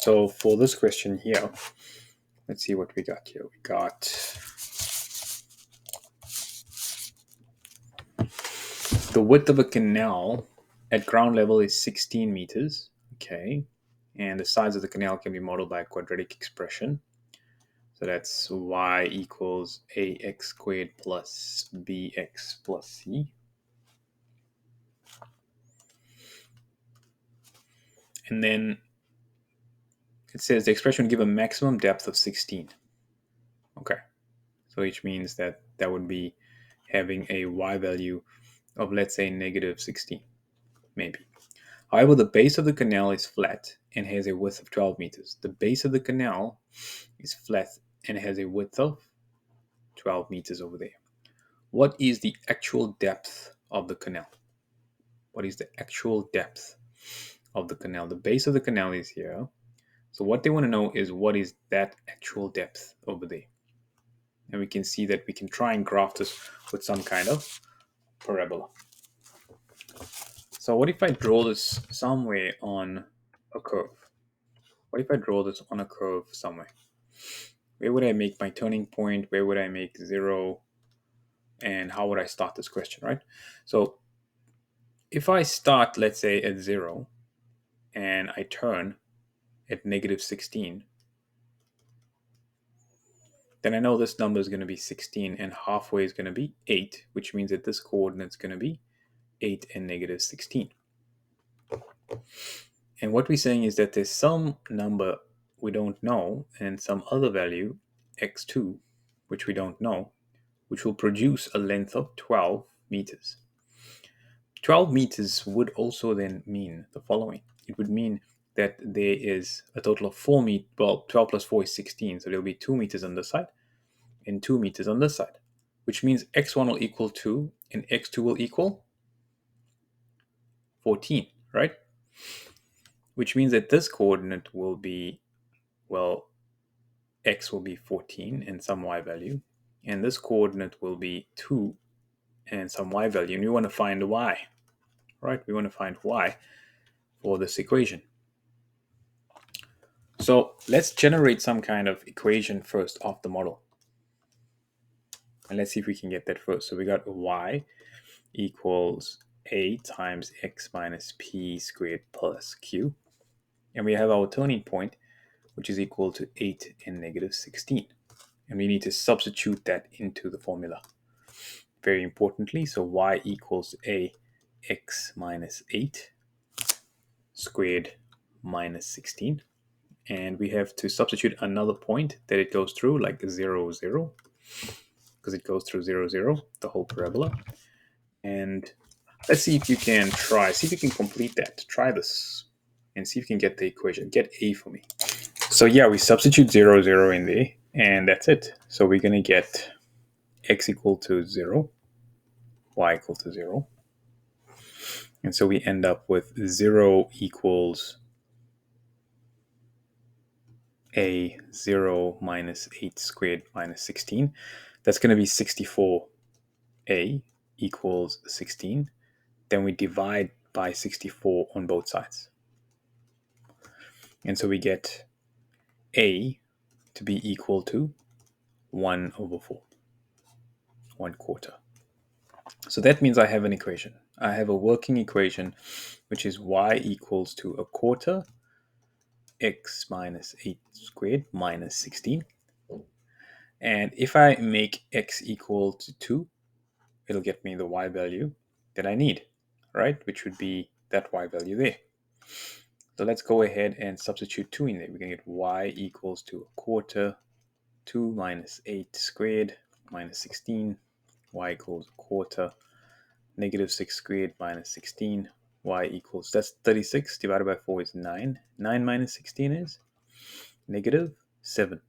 So for this question here, let's see what we got here. We got the width of a canal at ground level is 16 meters. Okay. And the size of the canal can be modeled by a quadratic expression. So that's y equals ax squared plus bx plus c. And then it says the expression would give a maximum depth of 16. Okay. So which means that that would be having a y value of, let's say, negative 16, maybe. However, the base of the canal is flat and has a width of 12 meters. The base of the canal is flat and has a width of 12 meters over there. What is the actual depth of the canal? What is the actual depth of the canal? The base of the canal is here. So what they want to know is what is that actual depth over there? And we can see that we can try and graph this with some kind of parabola. So what if I draw this somewhere on a curve? What if I draw this on a curve somewhere? Where would I make my turning point? Where would I make 0? And how would I start this question, right? So if I start, let's say, at 0 and I turn at negative 16, then I know this number is going to be 16 and halfway is going to be 8, which means that this coordinate is going to be 8 and negative 16. And what we're saying is that there's some number we don't know and some other value, x2, which we don't know, which will produce a length of 12 meters. 12 meters would also then mean the following. It would mean that there is a total of 4 meters. Well, 12 plus 4 is 16, so there'll be 2 meters on this side and 2 meters on this side, which means x1 will equal 2 and x2 will equal 14, right? Which means that this coordinate will be, well, x will be 14 and some y value, and this coordinate will be 2 and some y value, and we want to find y, right? We want to find y for this equation. So let's generate some kind of equation first off the model. And let's see if we can get that first. So we got y equals a times x minus p squared plus q. And we have our turning point, which is equal to 8 and negative 16. And we need to substitute that into the formula. Very importantly, so y equals a x minus 8 squared minus 16. And we have to substitute another point that it goes through, like 0, 0, because it goes through 0, 0, the whole parabola. And let's see if you can see if you can complete that. Try this and see if you can get the equation. Get a for me. So yeah, we substitute 0, 0 in there, and that's it. So we're going to get x equal to 0, y equal to 0. And so we end up with 0 equals a 0 minus 8 squared minus 16. That's going to be 64a equals 16. Then we divide by 64 on both sides. And so we get a to be equal to 1 over 4, 1/4. So that means I have an equation. I have a working equation, which is y equals to 1/4 x minus 8 squared minus 16. And if I make x equal to 2, it'll get me the y value that I need, right? Which would be that y value there. So let's go ahead and substitute 2 in there. We're going to get y equals to 1/4, 2 minus 8 squared minus 16, y equals 1/4, negative 6 squared minus 16, y equals, that's 36 divided by 4 is 9. 9 minus 16 is negative 7.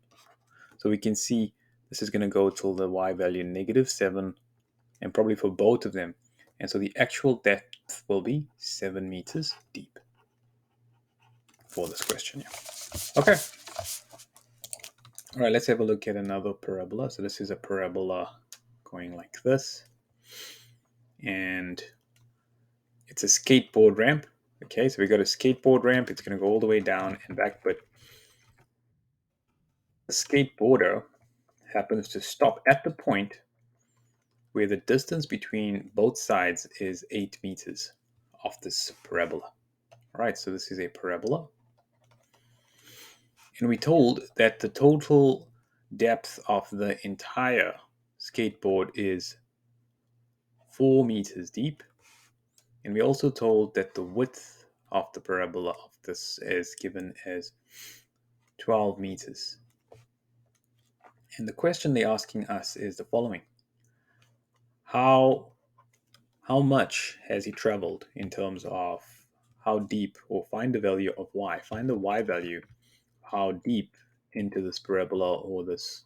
So we can see this is going to go till the y value negative 7, and probably for both of them. And so the actual depth will be 7 meters deep for this question. Yeah. Okay. All right, let's have a look at another parabola. So this is a parabola going like this. And it's a skateboard ramp. Okay, so we got a skateboard ramp. It's going to go all the way down and back, but The skateboarder happens to stop at the point where the distance between both sides is 8 meters of this parabola. All right, so this is a parabola. And we told that the total depth of the entire skateboard is 4 meters deep. And we also told that the width of the parabola of this is given as 12 meters. And the question they're asking us is the following. How much has he traveled in terms of how deep, or find the value of y, find the y value, how deep into this parabola or this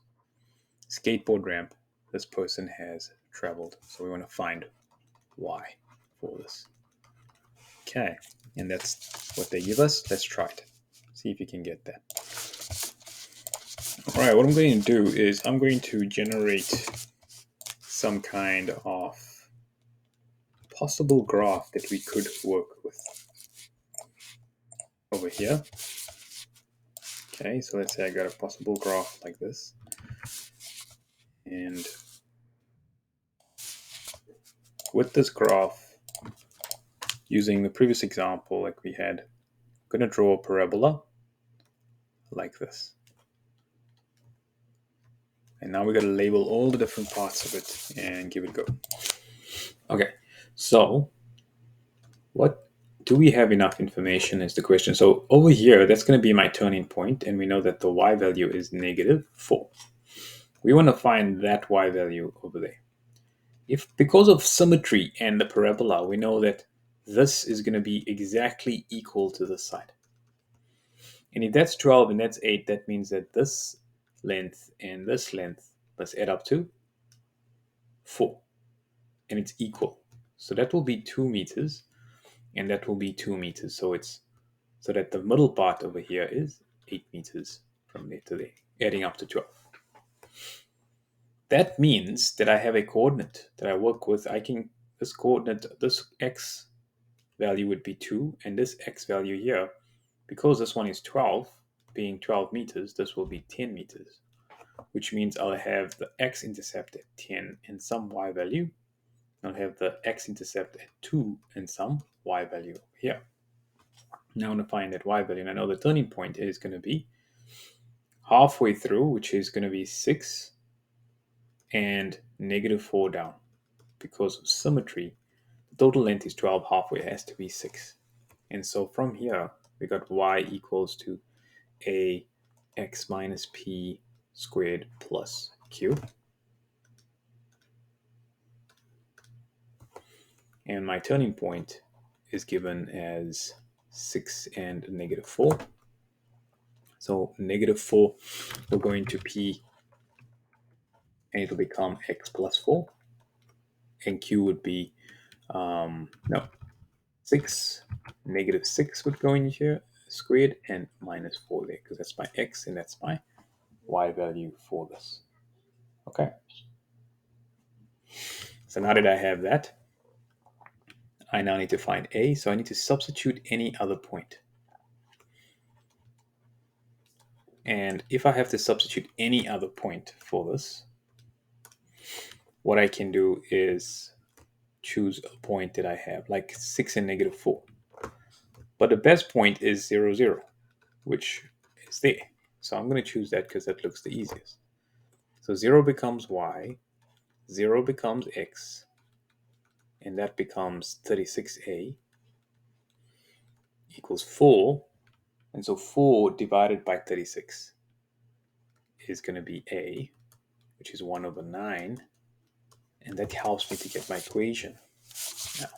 skateboard ramp this person has traveled. So we want to find y for this. Okay, and that's what they give us. Let's try it. See if you can get that. All right, what I'm going to do is I'm going to generate some kind of possible graph that we could work with over here. Okay, so let's say I got a possible graph like this. And with this graph, using the previous example like we had, I'm going to draw a parabola like this. And now we got to label all the different parts of it and give it a go. Okay, so what do we have enough information is the question. So over here, that's going to be my turning point, and we know that the y value is -4. We want to find that y value over there. If because of symmetry and the parabola, we know that this is going to be exactly equal to this side. And if that's 12 and that's 8, that means that this length and this length must add up to 4. And it's equal. So that will be 2 meters, and that will be 2 meters. So that the middle part over here is 8 meters from there to there, adding up to 12. That means that I have a coordinate that I work with. This coordinate, this x value would be 2, and this x value here, because this one is 12, being 12 meters, this will be 10 meters, which means I'll have the x-intercept at 10 and some y value. I'll have the x-intercept at 2 and some y value here. Now I want to find that y value, and I know the turning point is going to be halfway through, which is going to be 6, and -4 down. Because of symmetry, the total length is 12, halfway has to be 6. And so from here, we got y equals to a x minus p squared plus q. And my turning point is given as 6 and -4. So -4 will go into p, and it'll become x plus 4. And q would be, 6, -6 would go in here, squared, and -4 there, because that's my x and that's my y value for this. Okay. So now that I have that, I now need to find a, so I need to substitute any other point. And if I have to substitute any other point for this, what I can do is choose a point that I have, like 6 and -4. But the best point is 0, 0, which is there. So I'm going to choose that because that looks the easiest. So 0 becomes y, 0 becomes x, and that becomes 36a equals 4. And so 4 divided by 36 is going to be a, which is 1/9. And that helps me to get my equation. Now,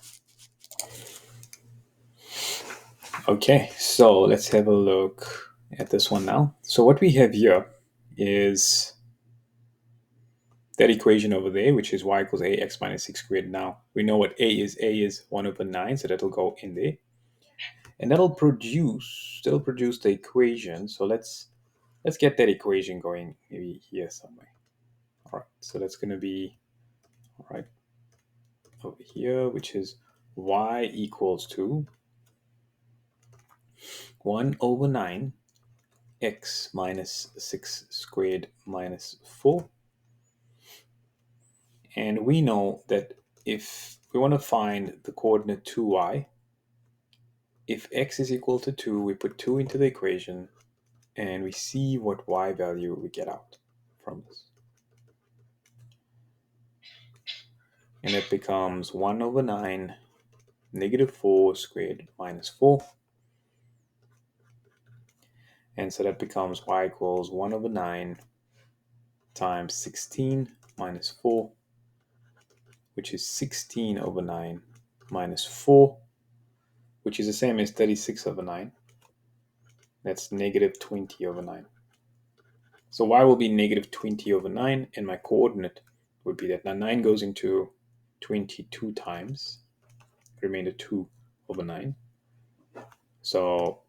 okay, so let's have a look at this one now. So what we have here is that equation over there, which is y equals ax minus 6 squared. Now, we know what a is. A is 1/9, so that'll go in there. And that'll produce the equation. So let's get that equation going maybe here somewhere. All right, so that's going to be, all right, over here, which is y equals to 1/9 x minus 6 squared minus 4. And we know that if we want to find the coordinate 2y, if x is equal to 2, we put 2 into the equation, and we see what y value we get out from this. And it becomes 1 over 9, negative 4 squared minus 4. And so that becomes y equals 1 over 9 times 16 minus 4, which is 16 over 9 minus 4, which is the same as 36 over 9. That's negative 20 over 9. So y will be negative 20 over 9, and my coordinate would be that. Now 9 goes into 22 times, remainder 2 over 9. So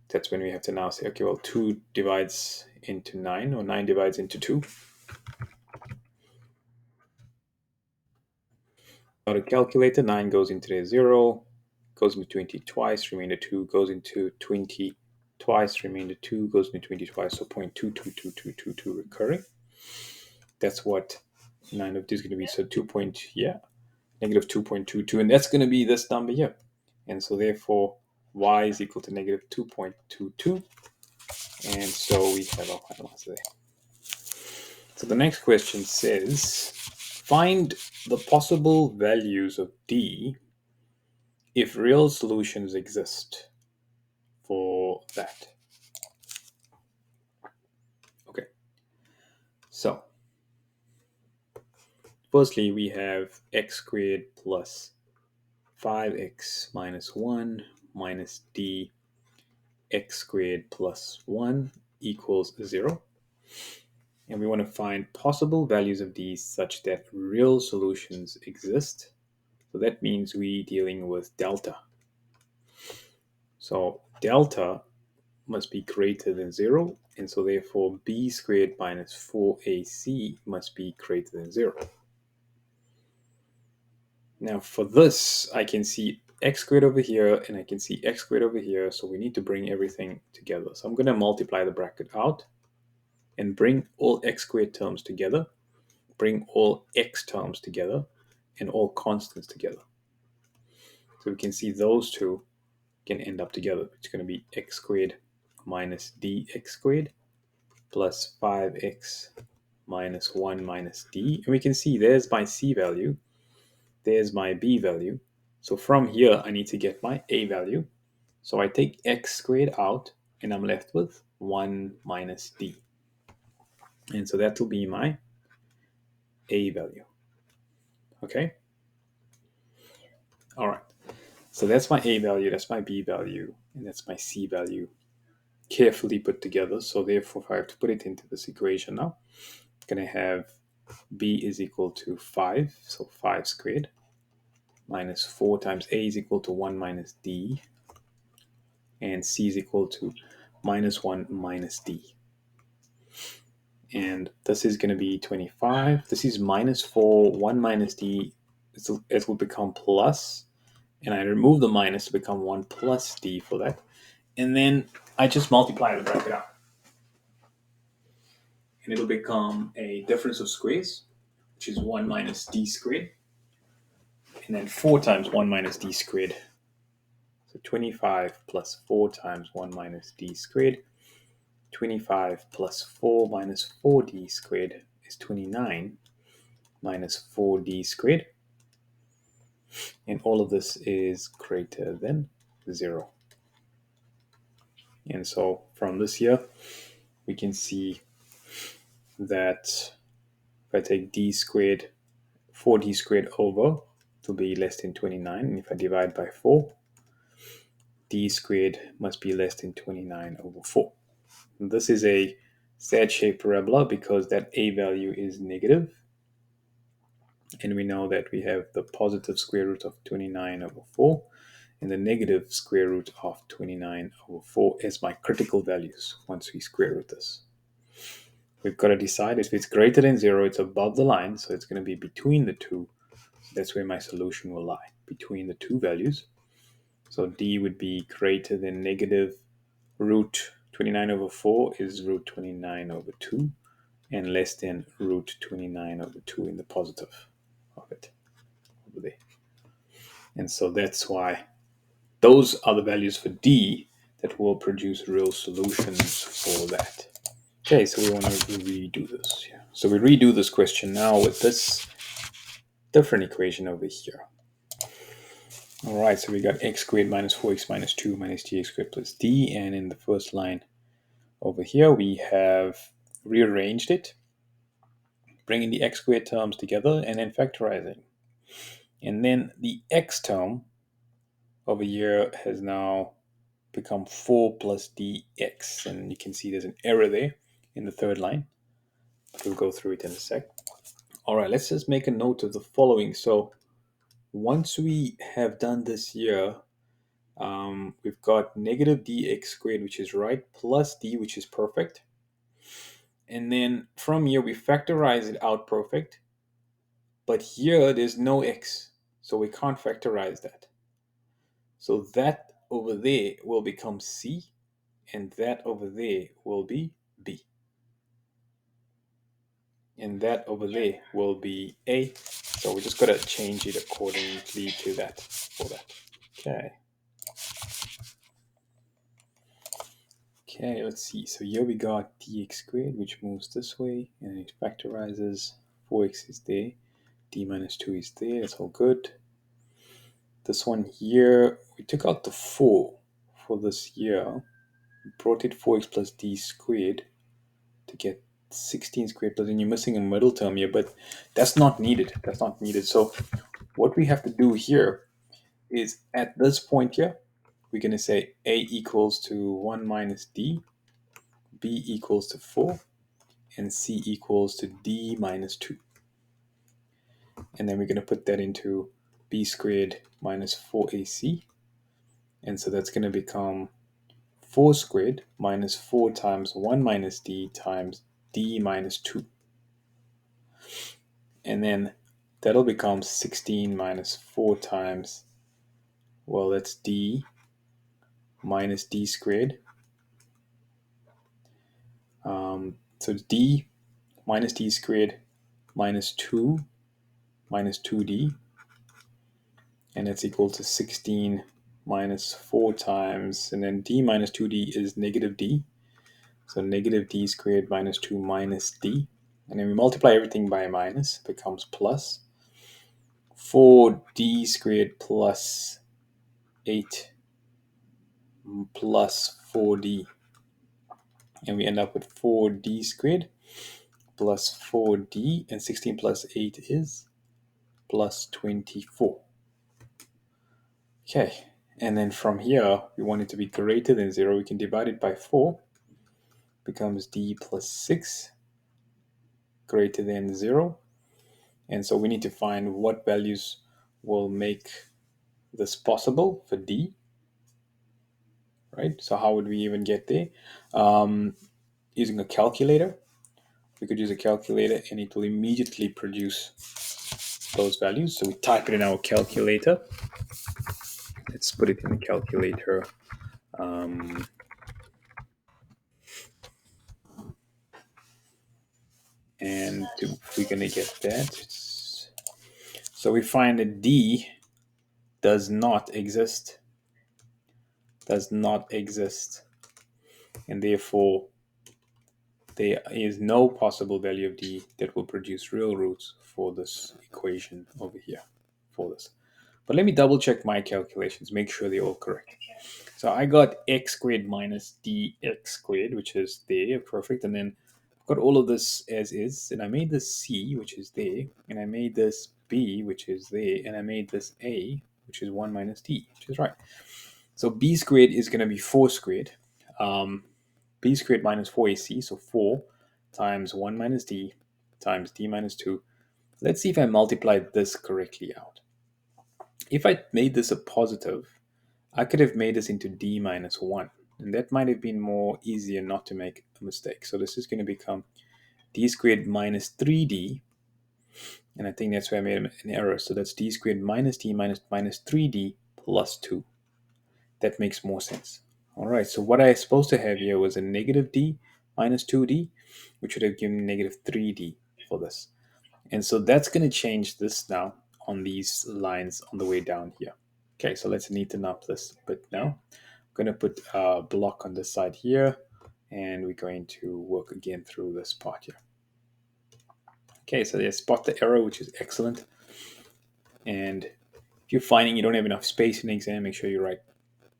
that's when we have to now say, okay, well, 2 divides into 9, or 9 divides into 2. Got a calculator, 9 goes into the 0, goes into 20 twice, remainder 2 goes into 20 twice, remainder 2 goes into 20 twice, so 0.222222 recurring. That's what 9 of 2 is going to be, so negative 2.22, and that's going to be this number here. And so therefore, y is equal to negative 2.22, and so we have our final answer there. So the next question says, find the possible values of d if real solutions exist for that. Okay, so firstly we have x squared plus 5x minus 1 minus d x squared plus 1 equals 0. And we want to find possible values of d such that real solutions exist. So that means we're dealing with delta. So delta must be greater than 0, and so therefore b squared minus 4ac must be greater than 0. Now for this, I can see x squared over here, and I can see x squared over here, so we need to bring everything together. So I'm going to multiply the bracket out and bring all x squared terms together, bring all x terms together, and all constants together. So we can see those two can end up together. It's going to be x squared minus dx squared plus 5x minus 1 minus d. And we can see there's my c value, there's my b value. So from here, I need to get my a value. So I take x squared out, and I'm left with 1 minus d. And so that will be my a value. Okay? All right. So that's my a value, that's my b value, and that's my c value, carefully put together. So therefore, if I have to put it into this equation now, I'm going to have b is equal to 5, so 5 squared, minus 4 times a is equal to 1 minus d, and c is equal to minus 1 minus d. And this is going to be 25. This is minus 4, 1 minus d. It will become plus, and I remove the minus to become 1 plus d for that. And then I just multiply the bracket out. And it'll become a difference of squares, which is 1 minus d squared. And then 4 times 1 minus d squared. So 25 plus 4 times 1 minus d squared. 25 plus 4 minus 4d squared is 29 minus 4d squared. And all of this is greater than 0. And so from this here, we can see that if I take d squared, 4d squared over to be less than 29, and if I divide by 4, d squared must be less than 29 over 4. And this is a sad-shaped parabola because that a value is negative, and we know that we have the positive square root of 29 over 4 and the negative square root of 29 over 4 as my critical values once we square root this. We've got to decide if it's greater than 0, it's above the line, so it's going to be between the two. That's where my solution will lie, between the two values. So d would be greater than negative root 29 over 4 is root 29 over 2, and less than root 29 over 2 in the positive of it over there. And so that's why those are the values for d that will produce real solutions for that. Okay, so we want to redo this. Yeah. So we redo this question now with this different equation over here. All right, so we got x squared minus 4x minus 2 minus dx squared plus d. And in the first line over here, we have rearranged it, bringing the x squared terms together and then factorizing. And then the x term over here has now become 4 plus dx. And you can see there's an error there in the third line. We'll go through it in a sec. All right, let's just make a note of the following. So once we have done this here, we've got negative dx squared, which is right, plus d, which is perfect. And then from here, we factorize it out perfect. But here, there's no x, so we can't factorize that. So that over there will become c, and that over there will be b. And that over there will be a. So we just got to change it accordingly to that for that. Okay. Okay, let's see. So here we got dx squared, which moves this way, and it factorizes. 4x is there. D minus 2 is there. That's all good. This one here, we took out the 4 for this here. We brought it 4x plus d squared to get 16 squared plus, and you're missing a middle term here, but that's not needed. That's not needed. So what we have to do here is at this point here, we're going to say a equals to 1 minus d, b equals to 4, and c equals to d minus 2. And then we're going to put that into b squared minus 4ac. And so that's going to become 4 squared minus 4 times 1 minus d times d minus 2. And then that'll become 16 minus 4 times, well, that's d minus d squared. So d minus d squared minus 2 minus 2d, and that's equal to 16 minus 4 times, and then d minus 2d is negative d, so negative d squared minus 2 minus d, and then we multiply everything by a minus, it becomes plus 4d squared plus 8 plus 4d, and we end up with 4d squared plus 4d, and 16 plus 8 is plus 24. Okay, and then from here, we want it to be greater than 0. We can divide it by 4. Becomes d plus 6 greater than 0. And so we need to find what values will make this possible for d. Right? So how would we even get there? Using a calculator. We could use a calculator and it will immediately produce those values. So we type it in our calculator. Let's put it in the calculator. And we're going to get that. So we find that d does not exist. Does not exist. And therefore, there is no possible value of d that will produce real roots for this equation over here for this. But let me double check my calculations, make sure they're all correct. So I got x squared minus dx squared, which is there, perfect. And then I've got all of this as is. And I made this c, which is there. And I made this b, which is there. And I made this a, which is 1 minus d, which is right. So b squared is going to be 4 squared. B squared minus 4ac, so 4 times 1 minus d times d minus 2. Let's see if I multiply this correctly out. If I made this a positive, I could have made this into d minus 1. And that might have been more easier not to make a mistake. So this is going to become d squared minus 3d. And I think that's where I made an error. So that's d squared minus d minus 3d plus 2. That makes more sense. All right, so what I was supposed to have here was a negative d minus 2d, which would have given negative 3d for this. And so that's going to change this now on these lines on the way down here. Okay, so let's neaten up this bit now. I'm going to put a block on this side here, and we're going to work again through this part here. Okay, so they spot the error, which is excellent. And if you're finding you don't have enough space in the exam, make sure you write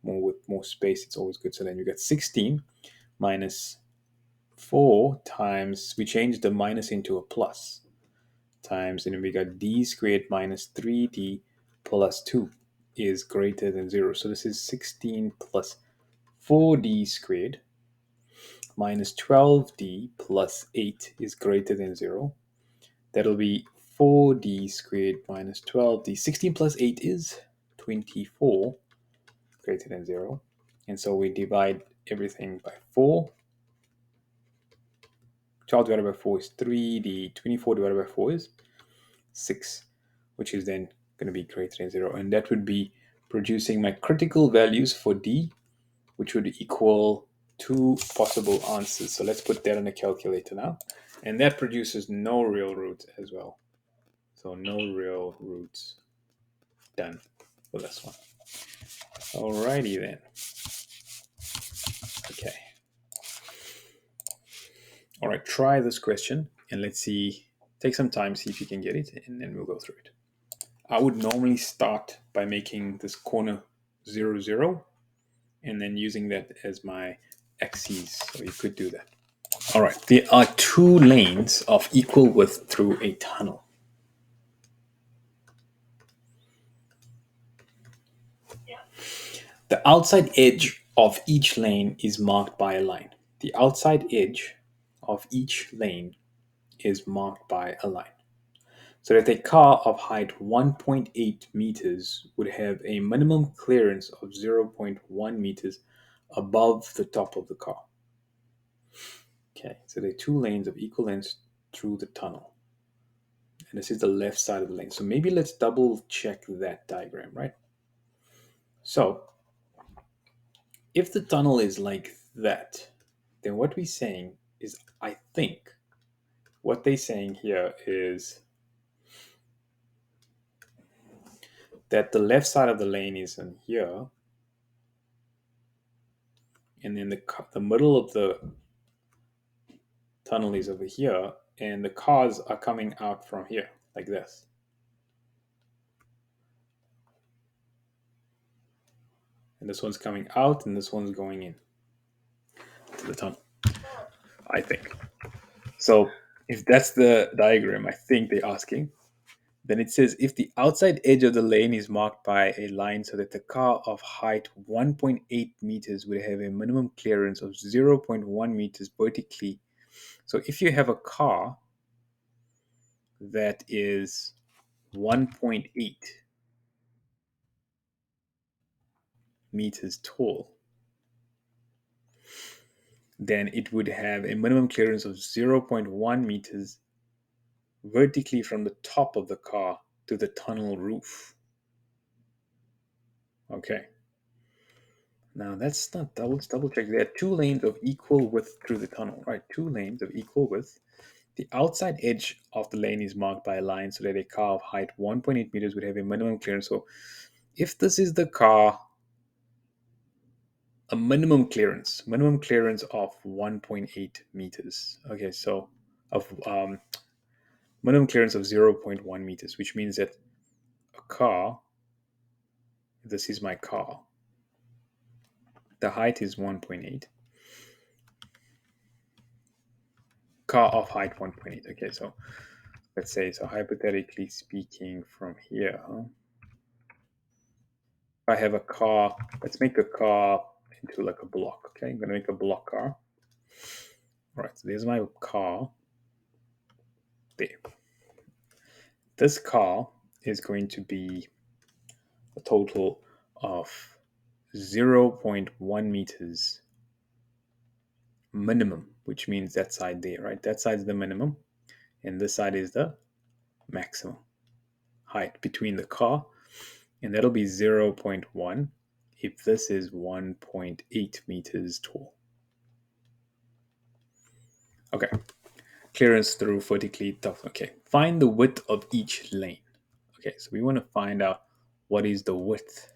more with more space. It's always good. So then you get 16 minus 4 times, we changed the minus into a plus, times, and then we got d squared minus 3d plus 2 is greater than 0. So this is 16 plus 4d squared minus 12d plus 8 is greater than 0. That'll be 4d squared minus 12d. 16 plus 8 is 24, greater than 0. And so we divide everything by 4. 12 divided by 4 is 3d. 24 divided by 4 is 6, which is then going to be greater than 0. And that would be producing my critical values for d, which would equal 2 possible answers. So let's put that on a calculator now. And that produces no real roots as well. So no real roots. Done for this one. Alrighty then. Okay. All right, try this question and let's see, take some time, see if you can get it, and then we'll go through it. I would normally start by making this corner 0, 0, and then using that as my axes. So you could do that. All right, there are 2 lanes of equal width through a tunnel. The outside edge of each lane is marked by a line. The outside edge of each lane is marked by a line. So that a car of height 1.8 meters would have a minimum clearance of 0.1 meters above the top of the car. Okay, so there are 2 lanes of equal length through the tunnel. And this is the left side of the lane. So maybe let's double check that diagram, right? So if the tunnel is like that, then what we're saying is, I think, what they're saying here is that the left side of the lane is in here, and then the middle of the tunnel is over here, and the cars are coming out from here, like this. And this one's coming out, and this one's going in to the tunnel, I think. So if that's the diagram, I think they're asking, then it says if the outside edge of the lane is marked by a line so that the car of height 1.8 meters would have a minimum clearance of 0.1 meters vertically. So if you have a car that is 1.8 meters tall, then it would have a minimum clearance of 0.1 meters vertically from the top of the car to the tunnel roof. Okay. Now that's not double check. There are 2 lanes of equal width through the tunnel, right? 2 lanes of equal width. The outside edge of the lane is marked by a line so that a car of height 1.8 meters would have a minimum clearance. So if this is the car, a minimum clearance of 1.8 meters. Okay, so of minimum clearance of 0.1 meters, which means that a car, this is my car, the height is 1.8, car of height 1.8. Okay, so let's say, so hypothetically speaking, from here, I have a car, let's make the car into like a block. Okay, I'm gonna make a block car. All right, so there's my car there. This car is going to be a total of 0.1 meters minimum, which means that side there, right? That side is the minimum, and this side is the maximum height between the car, and that'll be 0.1 if this is 1.8 meters tall. Okay, clearance through vertically tough. Okay, find the width of each lane. Okay, so we want to find out what is the width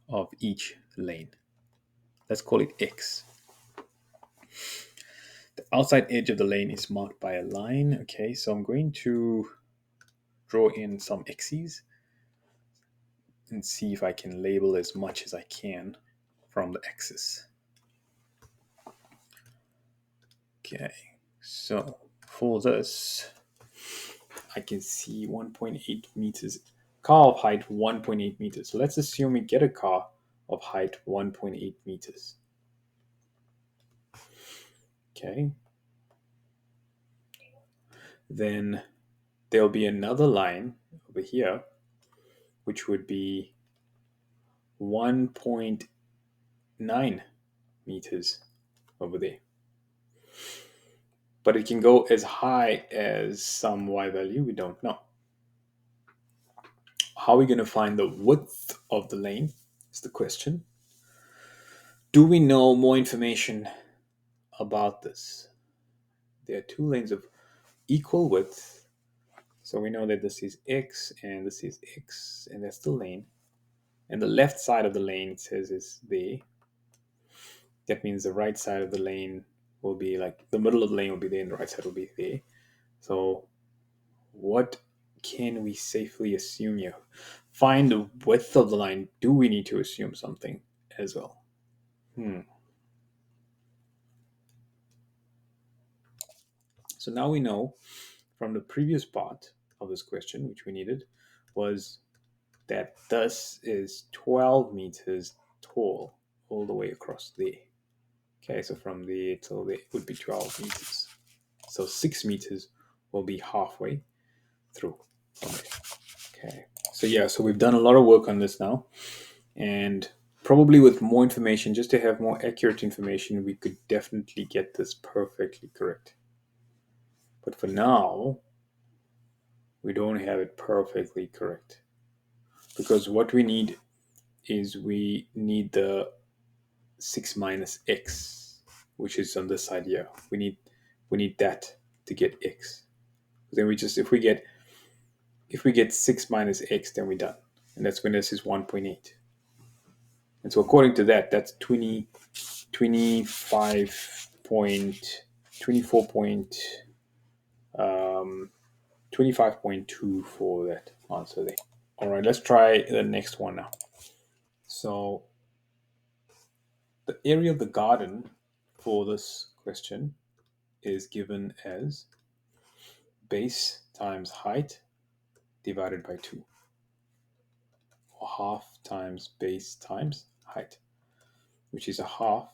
of each lane. Let's call it x. The outside edge of the lane is marked by a line. Okay, so I'm going to draw in some x's and see if I can label as much as I can from the axis. Okay, so for this, I can see 1.8 meters, car of height 1.8 meters. So let's assume we get a car of height 1.8 meters. Okay. Then there'll be another line over here, which would be 1.9 meters over there. But it can go as high as some y value, we don't know. How are we going to find the width of the lane is the question. Do we know more information about this? There are two lanes of equal width. So we know that this is x and this is x, and that's the lane. And the left side of the lane, it says, is there. That means the right side of the lane will be like, the middle of the lane will be there and the right side will be there. So what can we safely assume here? Find the width of the line. Do we need to assume something as well? So now we know from the previous part of this question, which we needed, was that this is 12 meters tall all the way across there. Okay, so from there till there would be 12 meters. So 6 meters will be halfway through from there. Okay, so yeah, so we've done a lot of work on this now. And probably with more information, just to have more accurate information, we could definitely get this perfectly correct. But for now, we don't have it perfectly correct. Because what we need is we need the 6 minus x, which is on this side here. We need that to get x. Then we just, if we get 6 minus x, then we're done. And that's when this is 1.8. And so according to that, that's 25.2 for that answer there. All right, let's try the next one now. So the area of the garden for this question is given as base times height divided by 2, or half times base times height, which is a half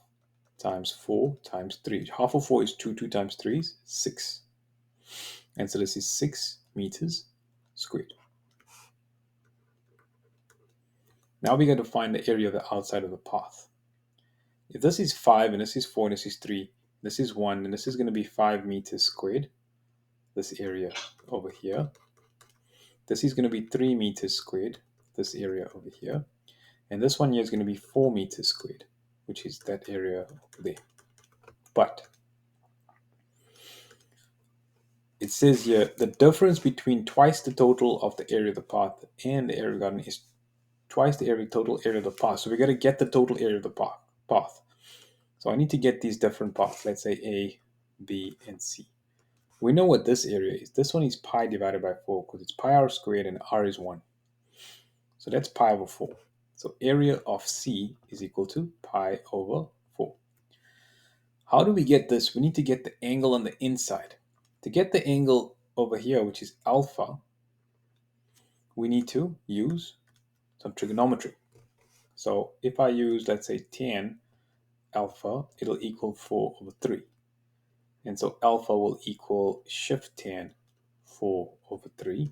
times 4 times 3. Half of 4 is 2, 2 times 3 is 6. And so this is 6 meters squared. Now we got to find the area of the outside of the path. If this is 5 and this is 4 and this is 3, this is 1, and this is going to be 5 meters squared, this area over here. This is going to be 3 meters squared, this area over here. And this one here is going to be 4 meters squared, which is that area over there. But it says here the difference between twice the total of the area of the path and the area of the garden is twice the total area of the path. So we got to get the total area of the path. So I need to get these different paths. Let's say A, B, and C. We know what this area is. This one is pi divided by 4 because it's pi r squared and r is 1. So that's pi over 4. So area of C is equal to pi over 4. How do we get this? We need to get the angle on the inside. To get the angle over here, which is alpha, we need to use some trigonometry. So if I use, let's say, tan alpha, it'll equal 4 over 3. And so alpha will equal shift tan 4 over 3.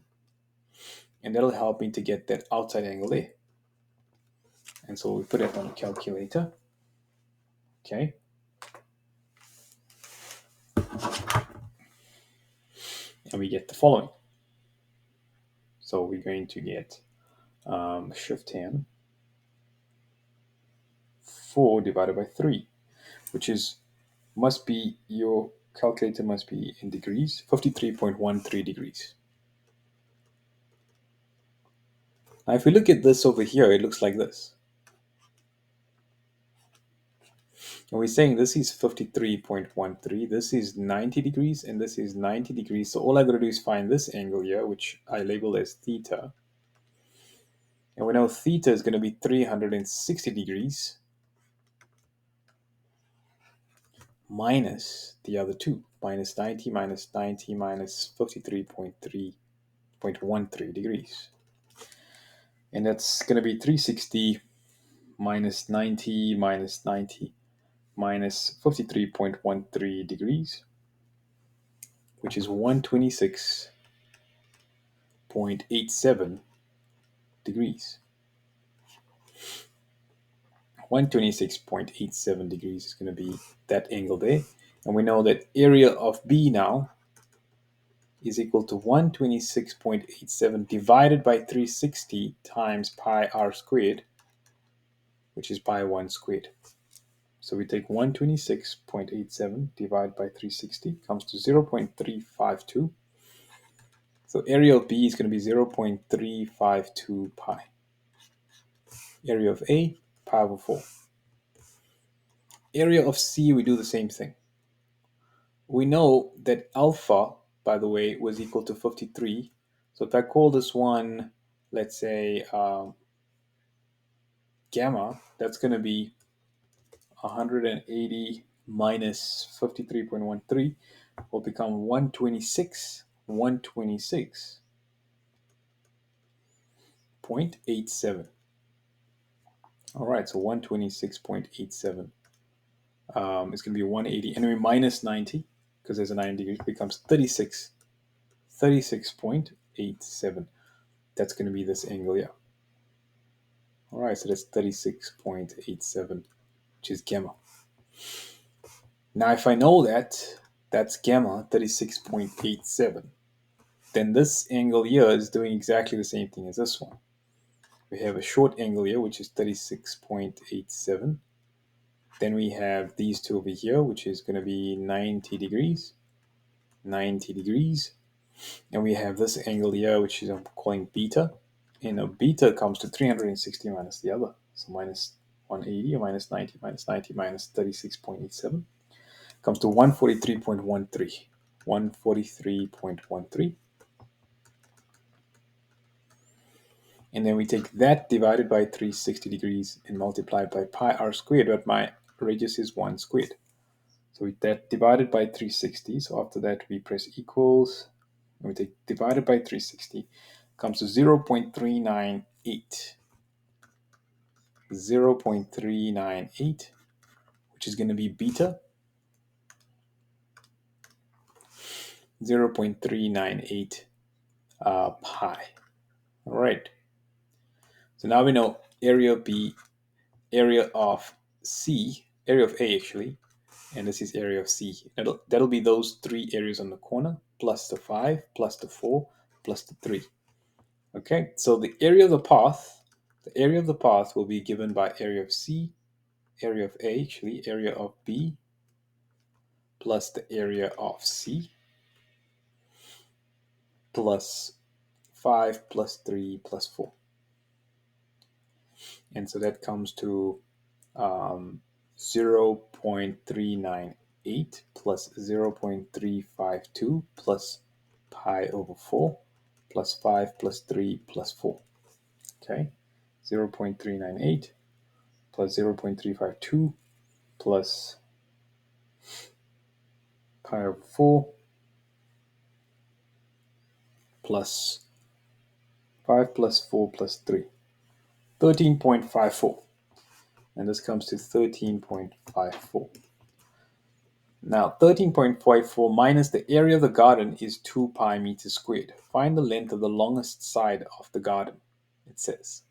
And that'll help me to get that outside angle there. And so we put it on a calculator. Okay. And we get the following. So we're going to get shift tan 4 divided by 3, which is, must be, your calculator must be in degrees, 53.13 degrees. Now, if we look at this over here, it looks like this. And we're saying this is 53.13, this is 90 degrees, and this is 90 degrees. So all I got to do is find this angle here, which I label as theta. And we know theta is going to be 360 degrees minus the other two, minus 90 minus 90 minus 53.13 degrees. And that's going to be 360 minus 90 minus 90 minus 53.13 degrees, which is 126.87 degrees. 126.87 degrees is going to be that angle there. And we know that area of B now is equal to 126.87 divided by 360 times pi r squared, which is pi 1 squared. So we take 126.87 divided by 360, comes to 0.352. So area of B is going to be 0.352 pi. Area of A, pi over 4. Area of C, we do the same thing. We know that alpha, by the way, was equal to 53. So if I call this one, let's say, gamma, that's going to be 180 minus 53.13 will become 126.87. All right, so 126.87 is going to be 180. Anyway, minus 90, because there's a 90 degrees, becomes 36.87. That's going to be this angle here. All right, so that's 36.87, which is gamma. Now, if I know that that's gamma, 36.87, then this angle here is doing exactly the same thing as this one. We have a short angle here, which is 36.87. Then we have these two over here, which is going to be 90 degrees. 90 degrees. And we have this angle here, which is I'm calling beta. And beta comes to 360 minus the other. So minus 180 or minus 90 minus 90 minus 36.87 comes to 143.13. 143.13. And then we take that divided by 360 degrees and multiply by pi r squared, but my radius is 1 squared. So with that divided by 360, so after that we press equals, and we take divided by 360, comes to 0.398. 0.398, which is going to be beta. 0.398 pi. All right. So now we know area of B, area of C, area of A actually, and this is area of C. That'll be those three areas on the corner, plus the 5, plus the 4, plus the 3. Okay, so the area of the path will be given by area of C, area of A actually, area of B, plus the area of C, plus 5, plus 3, plus 4. And so that comes to 0.398 plus 0.352 plus pi over 4 plus 5 plus 3 plus 4. Okay, 0.398 plus 0.352 plus pi over 4 plus 5 plus 4 plus 3. 13.54. And this comes to 13.54. Now, 13.54 minus the area of the garden is 2 pi meters squared. Find the length of the longest side of the garden, it says.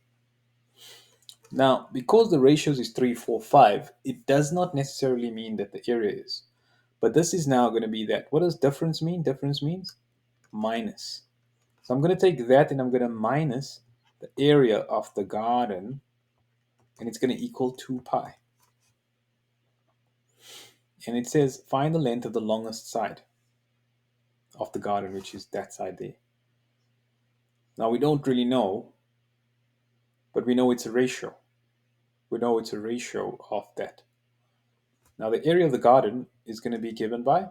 Now, because the ratios is 3, 4, 5, it does not necessarily mean that the area is. But this is now going to be that. What does difference mean? Difference means minus. So I'm going to take that and I'm going to minus the area of the garden, and it's going to equal 2 pi. And it says find the length of the longest side of the garden, which is that side there. Now we don't really know, but we know it's a ratio. We know it's a ratio of that. Now the area of the garden is going to be given by,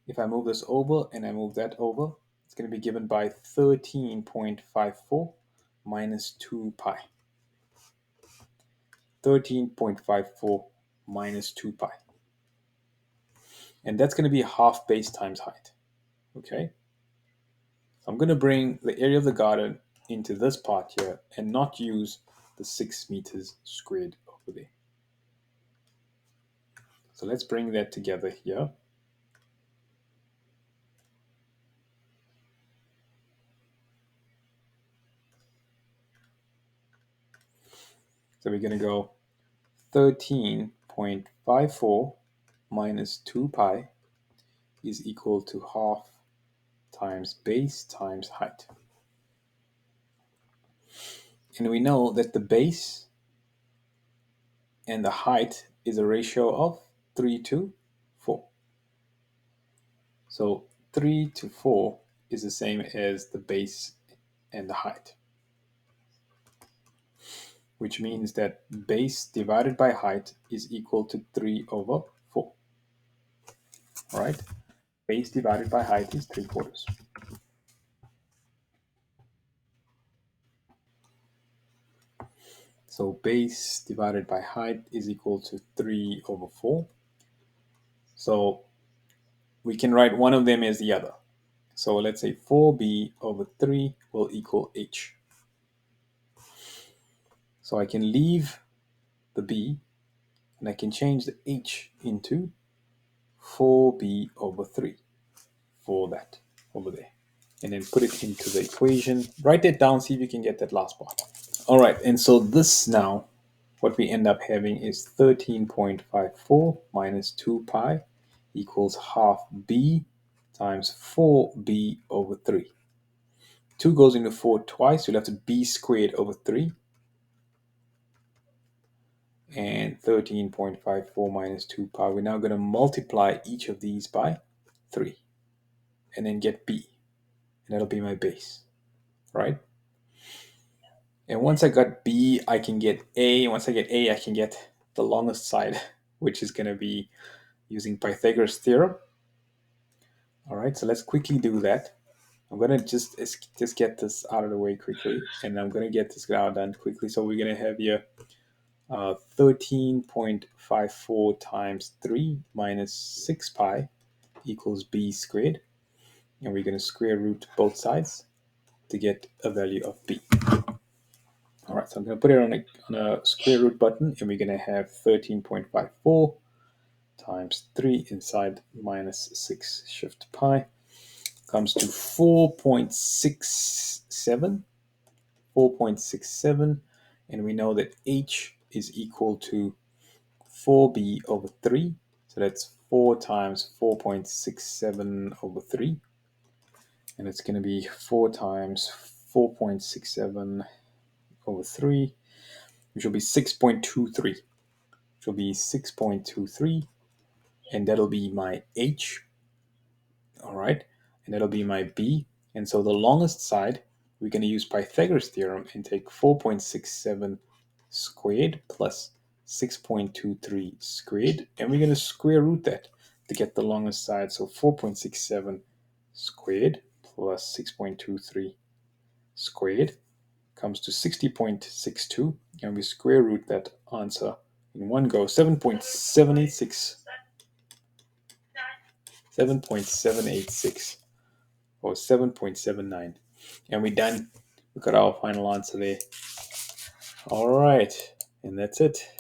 if I move this over and I move that over, it's going to be given by 13.54 minus 2 pi. 13.54 minus 2 pi. And that's going to be half base times height. Okay? I'm going to bring the area of the garden into this part here and not use the 6 meters squared over there. So let's bring that together here. So we're going to go 13.54 minus 2 pi is equal to half times base times height. And we know that the base and the height is a ratio of 3 to 4. So 3 to 4 is the same as the base and the height, which means that base divided by height is equal to 3 over 4. All right? Base divided by height is 3/4. So base divided by height is equal to 3 over 4. So we can write one of them as the other. So let's say 4b over 3 will equal h. So I can leave the b and I can change the h into 4b over 3 for that over there. And then put it into the equation. Write that down, see if you can get that last part. All right, and so this now, what we end up having is 13.54 minus 2 pi equals half b times 4b over 3. 2 goes into 4 twice, so you'll have to b squared over 3. And 13.54 minus 2 pi. We're now going to multiply each of these by 3. And then get b. And that'll be my base. Right? And once I got b, I can get a. Once I get a, I can get the longest side, which is going to be using Pythagoras theorem. All right, so let's quickly do that. I'm going to just get this out of the way quickly. And I'm going to get this out done quickly. So we're going to have here 13.54 times 3 minus 6 pi equals b squared. And we're going to square root both sides to get a value of b. All right, so I'm going to put it on a square root button, and we're going to have 13.54 times 3 inside minus 6 shift pi comes to 4.67. 4.67, and we know that h is equal to 4b over 3. So that's 4 times 4.67 over 3. And it's going to be 4 times 4.67 over 3, which will be 6.23. Which will be 6.23. And that'll be my h. All right. And that'll be my b. And so the longest side, we're going to use Pythagoras theorem and take 4.67 squared plus 6.23 squared, and we're going to square root that to get the longest side. So 4.67 squared plus 6.23 squared comes to 60.62, and we square root that answer in one go. 7.786 or 7.79, and we're done. We got our final answer there. All right, and that's it.